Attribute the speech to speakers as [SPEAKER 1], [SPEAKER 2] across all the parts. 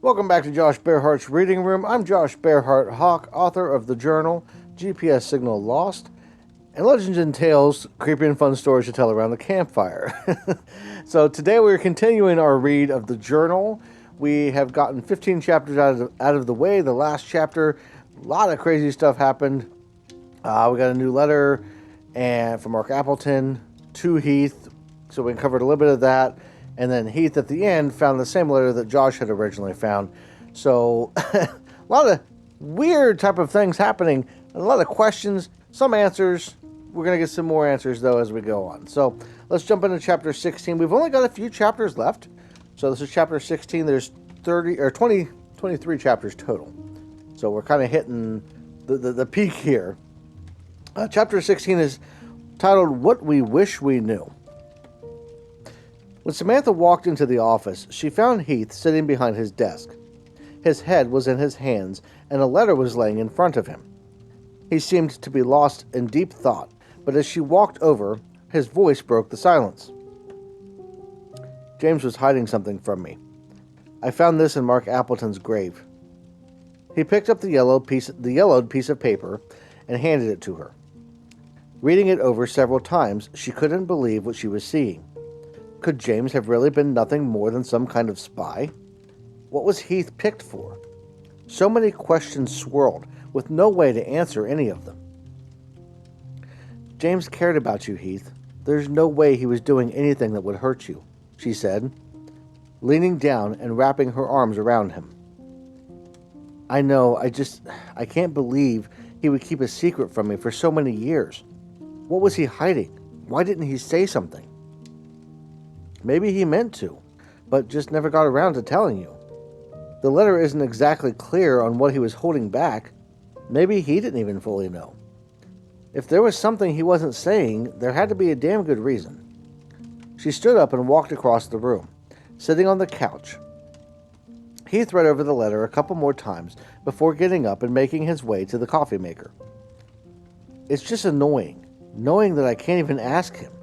[SPEAKER 1] Welcome back to Josh Bearhart's Reading Room. I'm Josh Bearhart Hawk, author of the journal GPS Signal Lost and Legends and Tales, creepy and fun stories to tell around the campfire. So today we're continuing our read of the journal. We have gotten 15 chapters out of the way. The last chapter, a lot of crazy stuff happened. We got a new letter from Mark Appleton to Heath, so we covered a little bit of that. And then Heath at the end found the same letter that Josh had originally found. So a lot of weird type of things happening. A lot of questions, some answers. We're going to get some more answers, though, as we go on. So let's jump into chapter 16. We've only got a few chapters left. So this is chapter 16. There's 23 chapters total. So we're kind of hitting the peak here. Chapter 16 is titled, What We Wish We Knew. When Samantha walked into the office, she found Heath sitting behind his desk. His head was in his hands, and a letter was laying in front of him. He seemed to be lost in deep thought, but as she walked over, his voice broke the silence. James was hiding something from me. I found this in Mark Appleton's grave. He picked up the yellowed piece of paper and handed it to her. Reading it over several times, she couldn't believe what she was seeing. Could James have really been nothing more than some kind of spy? What was Heath picked for? So many questions swirled, with no way to answer any of them. James cared about you, Heath. There's no way he was doing anything that would hurt you, she said, leaning down and wrapping her arms around him. I know, I can't believe he would keep a secret from me for so many years. What was he hiding? Why didn't he say something? Maybe he meant to, but just never got around to telling you. The letter isn't exactly clear on what he was holding back. Maybe he didn't even fully know. If there was something he wasn't saying, there had to be a damn good reason. She stood up and walked across the room, sitting on the couch. Heath read over the letter a couple more times before getting up and making his way to the coffee maker. It's just annoying, knowing that I can't even ask him.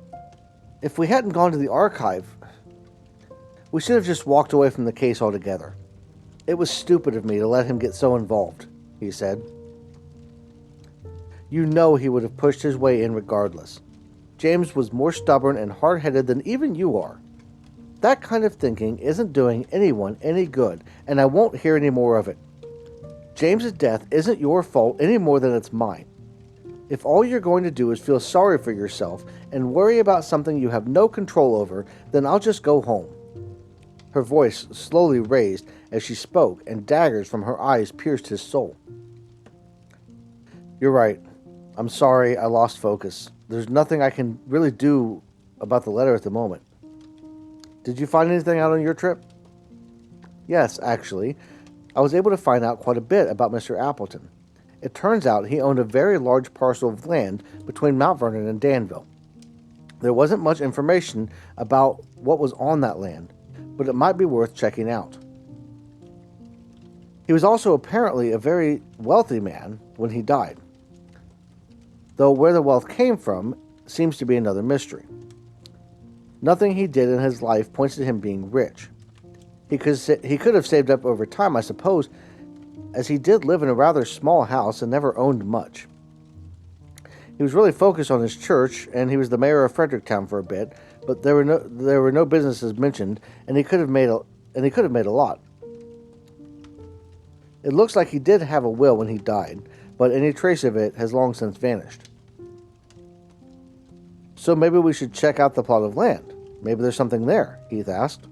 [SPEAKER 1] If we hadn't gone to the archive, we should have just walked away from the case altogether. It was stupid of me to let him get so involved, he said. You know he would have pushed his way in regardless. James was more stubborn and hard-headed than even you are. That kind of thinking isn't doing anyone any good, and I won't hear any more of it. James's death isn't your fault any more than it's mine. If all you're going to do is feel sorry for yourself and worry about something you have no control over, then I'll just go home. Her voice slowly raised as she spoke, and daggers from her eyes pierced his soul. You're right. I'm sorry I lost focus. There's nothing I can really do about the letter at the moment. Did you find anything out on your trip? Yes, actually. I was able to find out quite a bit about Mr. Appleton. It turns out he owned a very large parcel of land between Mount Vernon and Danville. There wasn't much information about what was on that land, but it might be worth checking out. He was also apparently a very wealthy man when he died, though where the wealth came from seems to be another mystery. Nothing he did in his life points to him being rich. He could have saved up over time, I suppose, as he did live in a rather small house and never owned much. He was really focused on his church, and he was the mayor of Fredericktown for a bit, but there were no businesses mentioned, and he could have made a lot. It looks like he did have a will when he died, but any trace of it has long since vanished. So maybe we should check out the plot of land. Maybe there's something there, Heath asked.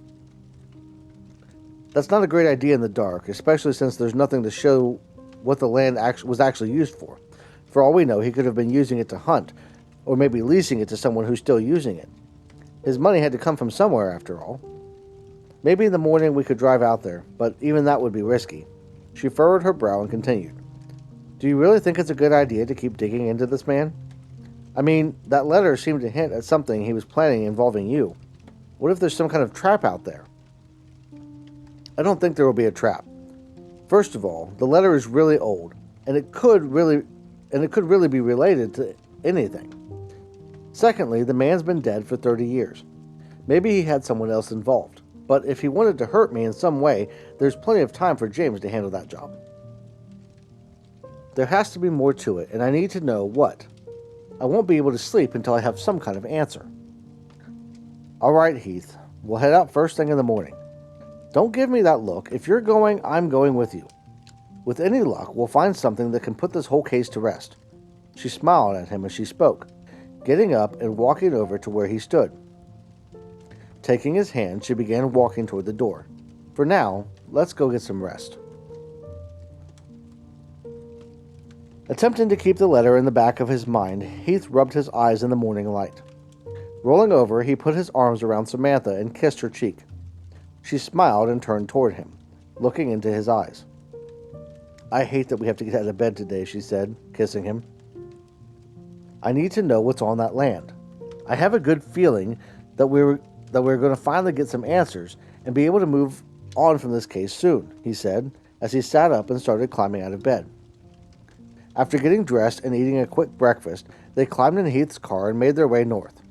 [SPEAKER 1] That's not a great idea in the dark, especially since there's nothing to show what the land was actually used for. For all we know, he could have been using it to hunt, or maybe leasing it to someone who's still using it. His money had to come from somewhere, after all. Maybe in the morning we could drive out there, but even that would be risky. She furrowed her brow and continued. Do you really think it's a good idea to keep digging into this man? I mean, that letter seemed to hint at something he was planning involving you. What if there's some kind of trap out there? I don't think there will be a trap. First of all, the letter is really old, and it could really be related to anything. Secondly, the man's been dead for 30 years. Maybe he had someone else involved. But if he wanted to hurt me in some way, there's plenty of time for James to handle that job. There has to be more to it, and I need to know what. I won't be able to sleep until I have some kind of answer. All right, Heath. We'll head out first thing in the morning. Don't give me that look. If you're going, I'm going with you. With any luck, we'll find something that can put this whole case to rest. She smiled at him as she spoke, getting up and walking over to where he stood. Taking his hand, she began walking toward the door. For now, let's go get some rest. Attempting to keep the letter in the back of his mind, Heath rubbed his eyes in the morning light. Rolling over, he put his arms around Samantha and kissed her cheek. She smiled and turned toward him, looking into his eyes. I hate that we have to get out of bed today, she said, kissing him. I need to know what's on that land. I have a good feeling that we're going to finally get some answers and be able to move on from this case soon, he said, as he sat up and started climbing out of bed. After getting dressed and eating a quick breakfast, they climbed in Heath's car and made their way north.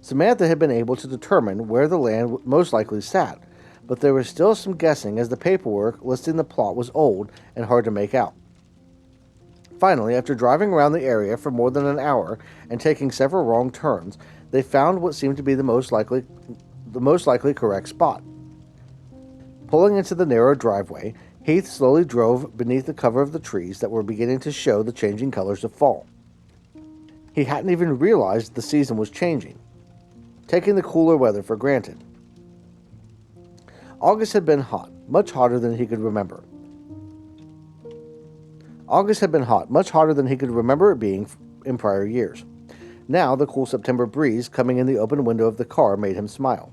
[SPEAKER 1] Samantha had been able to determine where the land most likely sat, but there was still some guessing as the paperwork listing the plot was old and hard to make out. Finally, after driving around the area for more than an hour and taking several wrong turns, they found what seemed to be the most likely correct spot. Pulling into the narrow driveway, Heath slowly drove beneath the cover of the trees that were beginning to show the changing colors of fall. He hadn't even realized the season was changing, taking the cooler weather for granted. August had been hot, much hotter than he could remember. It being in prior years. Now, the cool September breeze coming in the open window of the car made him smile.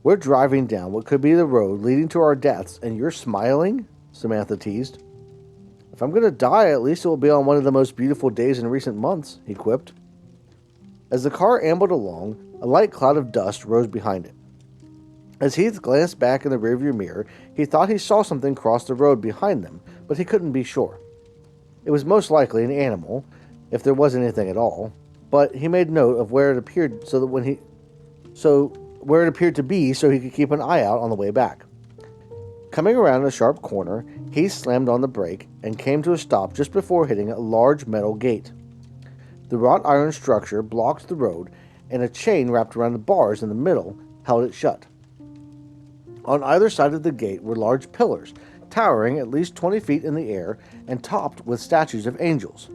[SPEAKER 1] We're driving down what could be the road leading to our deaths, and you're smiling? Samantha teased. If I'm going to die, at least it will be on one of the most beautiful days in recent months, he quipped. As the car ambled along, a light cloud of dust rose behind it. As Heath glanced back in the rearview mirror, he thought he saw something cross the road behind them, but he couldn't be sure. It was most likely an animal, if there was anything at all, but he made note of where it appeared so he could keep an eye out on the way back. Coming around a sharp corner, he slammed on the brake and came to a stop just before hitting a large metal gate. The wrought iron structure blocked the road, and a chain wrapped around the bars in the middle held it shut. On either side of the gate were large pillars, towering at least 20 feet in the air and topped with statues of angels.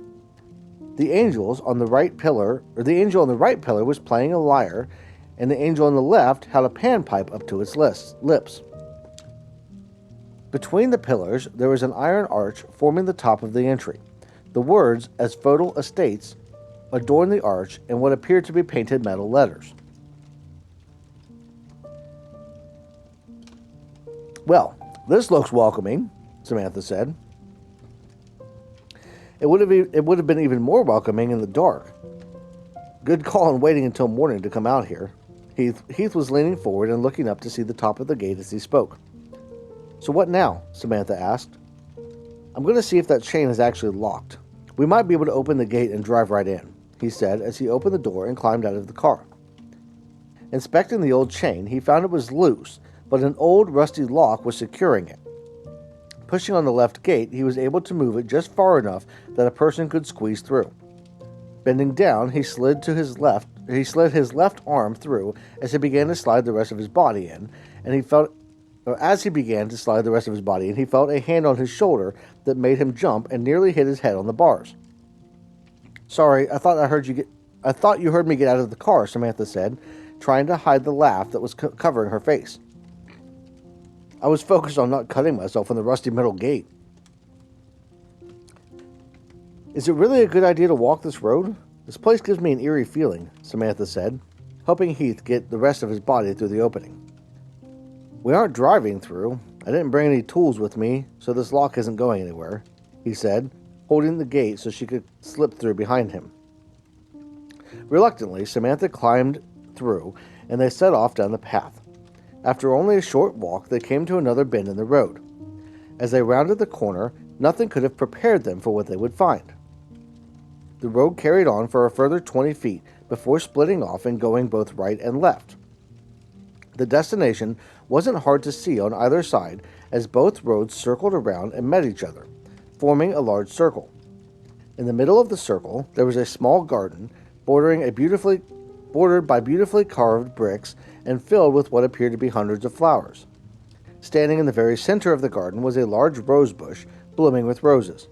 [SPEAKER 1] The angel on the right pillar was playing a lyre, and the angel on the left held a panpipe up to its lips. Between the pillars, there was an iron arch forming the top of the entry. The words, as feudal estates, adorned the arch in what appeared to be painted metal letters. Well, this looks welcoming, Samantha said. It would have been even more welcoming in the dark. Good call on waiting until morning to come out here. Heath was leaning forward and looking up to see the top of the gate as he spoke. So what now? Samantha asked. I'm going to see if that chain is actually locked. We might be able to open the gate and drive right in, he said as he opened the door and climbed out of the car. Inspecting the old chain, he found it was loose, but an old rusty lock was securing it. Pushing on the left gate, he was able to move it just far enough that a person could squeeze through. Bending down, he slid his left arm through as he began to slide the rest of his body in, and he felt a hand on his shoulder that made him jump and nearly hit his head on the bars. Sorry, I thought you heard me get out of the car, Samantha said, trying to hide the laugh that was covering her face. I was focused on not cutting myself on the rusty metal gate. Is it really a good idea to walk this road? This place gives me an eerie feeling, Samantha said, helping Heath get the rest of his body through the opening. We aren't driving through. I didn't bring any tools with me, so this lock isn't going anywhere, he said, holding the gate so she could slip through behind him. Reluctantly, Samantha climbed through, and they set off down the path. After only a short walk, they came to another bend in the road. As they rounded the corner, nothing could have prepared them for what they would find. The road carried on for a further 20 feet before splitting off and going both right and left. The destination wasn't hard to see on either side as both roads circled around and met each other, forming a large circle. In the middle of the circle, there was a small garden bordered by beautifully carved bricks and filled with what appeared to be hundreds of flowers. Standing in the very center of the garden was a large rose bush blooming with roses.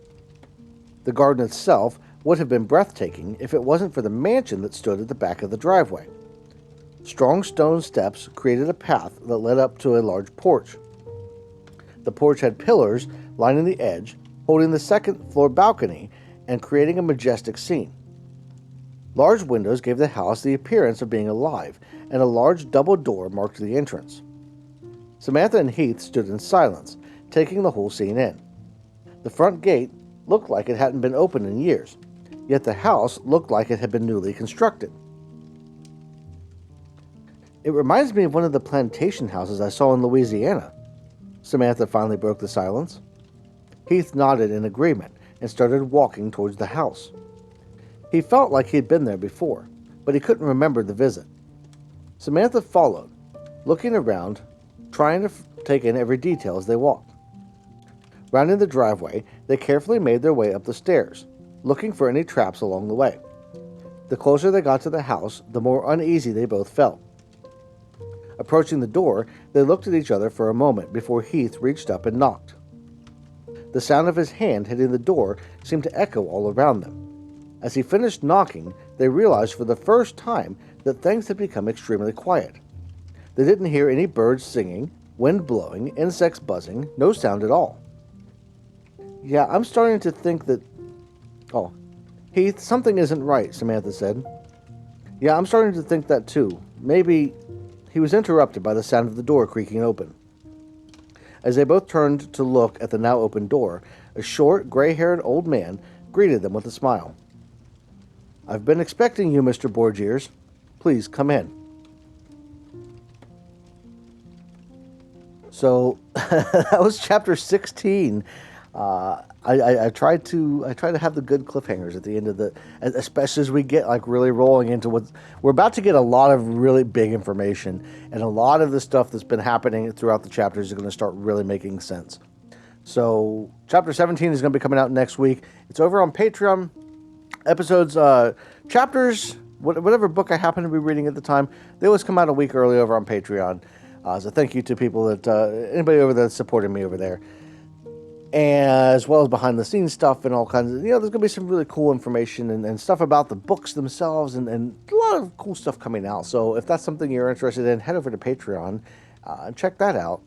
[SPEAKER 1] The garden itself would have been breathtaking if it wasn't for the mansion that stood at the back of the driveway. Strong stone steps created a path that led up to a large porch. The porch had pillars lining the edge, holding the second-floor balcony and creating a majestic scene. Large windows gave the house the appearance of being alive, and a large double door marked the entrance. Samantha and Heath stood in silence, taking the whole scene in. The front gate looked like it hadn't been opened in years, yet the house looked like it had been newly constructed. "It reminds me of one of the plantation houses I saw in Louisiana." Samantha finally broke the silence. Heath nodded in agreement and started walking towards the house. He felt like he had been there before, but he couldn't remember the visit. Samantha followed, looking around, trying to take in every detail as they walked. Rounding the driveway, they carefully made their way up the stairs, looking for any traps along the way. The closer they got to the house, the more uneasy they both felt. Approaching the door, they looked at each other for a moment before Heath reached up and knocked. The sound of his hand hitting the door seemed to echo all around them. As he finished knocking, they realized for the first time that things had become extremely quiet. They didn't hear any birds singing, wind blowing, insects buzzing, no sound at all. "Yeah, I'm starting to think that..." "Oh, Heath, something isn't right," Samantha said. "Yeah, I'm starting to think that too. Maybe..." He was interrupted by the sound of the door creaking open. As they both turned to look at the now open door, a short, gray-haired old man greeted them with a smile. "I've been expecting you, Mr. Borgiers. Please come in." So that was chapter 16. I tried to have the good cliffhangers at the end of especially as we get like really rolling into what we're about to get. A lot of really big information, and a lot of the stuff that's been happening throughout the chapters is going to start really making sense. So chapter 17 is going to be coming out next week. It's over on Patreon. Episodes, chapters, whatever book I happen to be reading at the time, they always come out a week early over on Patreon. So thank you to people that anybody over there that's supporting me over there. As well as behind the scenes stuff and all kinds of, there's going to be some really cool information and stuff about the books themselves and a lot of cool stuff coming out. So if that's something you're interested in, head over to Patreon and check that out.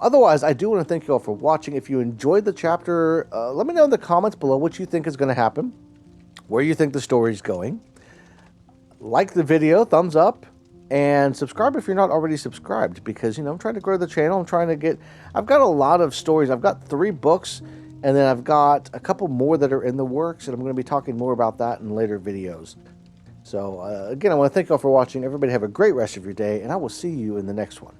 [SPEAKER 1] Otherwise, I do want to thank you all for watching. If you enjoyed the chapter, let me know in the comments below what you think is going to happen, where you think the story's going. Like the video, thumbs up. And subscribe if you're not already subscribed, because, I'm trying to grow the channel. I've got a lot of stories. I've got 3 books, and then I've got a couple more that are in the works, and I'm going to be talking more about that in later videos. So, again, I want to thank you all for watching. Everybody have a great rest of your day, and I will see you in the next one.